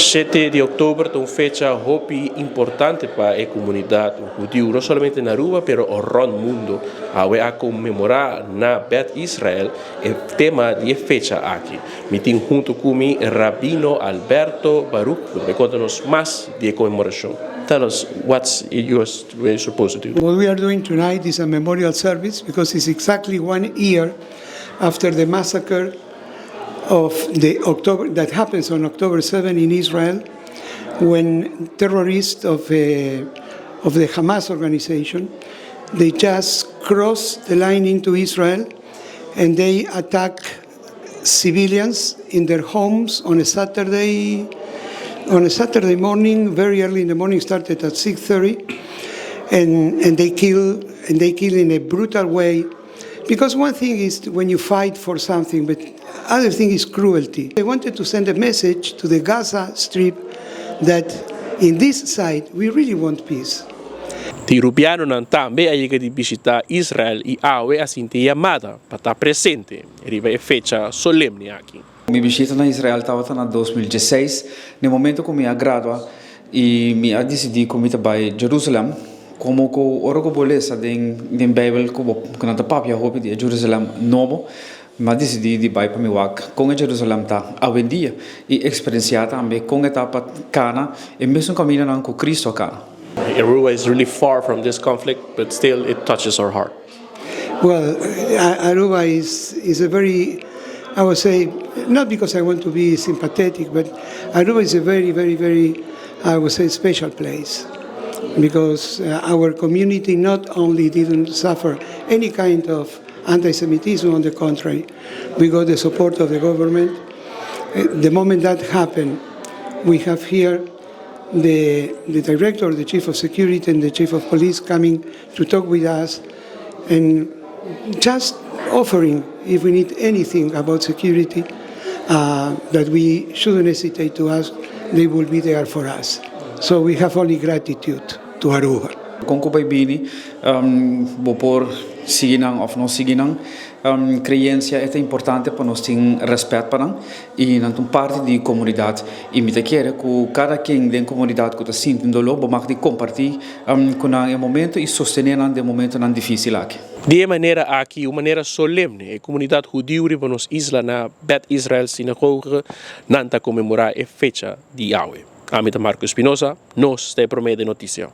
7 de octubre es una fecha muy importante para la comunidad judía, no solamente en Aruba, pero en el mundo. A conmemorar na Bet Israel el tema de fecha aquí. Meeting junto con mi Rabino Alberto Baruch, que contanos más de conmemoración. Tell us what you're supposed to do. What we are doing tonight is a memorial service because it's exactly 1 year after the massacre of that happens on October 7 in Israel, when terrorists of the Hamas organization, they just crossed the line into Israel and they attack civilians in their homes on a Saturday morning, very early in the morning, started at 6:30, and they kill in a brutal way. Because one thing is when you fight for something, but other thing is cruelty. I wanted to send a message to the Gaza Strip that in this side we really want peace. Ti rubiano non tambe a di visitare Israel e awe a sinti chiamata per estar presente e rive fecha solemne aqui. Mi visita na Israel estava na 2016, no momento que me agradua e me ha decidido que me vai Jerusalém, como que ora que bolesa den Bible que na papia hope de Jerusalém novo, me decidido de vai para mi wak com Jerusalém tá a vendia e experienciar também com etapa cana e mesmo caminho na com Cristo cana. Aruba is really far from this conflict, but still it touches our heart. Well, Aruba is a very, I would say, not because I want to be sympathetic, but Aruba is a very, very, very, I would say, special place. Because our community not only didn't suffer any kind of anti-Semitism, on the contrary, we got the support of the government. The moment that happened, we have here the director, the chief of security, and the chief of police coming to talk with us and just offering, if we need anything about security, that we shouldn't hesitate to ask, they will be there for us. So we have only gratitude to Aruba. Kung ko bini, bopor siginang of no siginang, creencia é importante para nós ter respeito para nós e nós parte da comunidade e me quer que cada quem da comunidade que está sentindo dor, vamos compartilhar com o momento e sostener no momento não difícil aqui. De maneira aqui, uma maneira solemne, a comunidade judia de nos isla na Bet Israel sinagoga nanta comemorar a fecha de Yahweh. Amita Marco Espinosa, nós te promete notícia.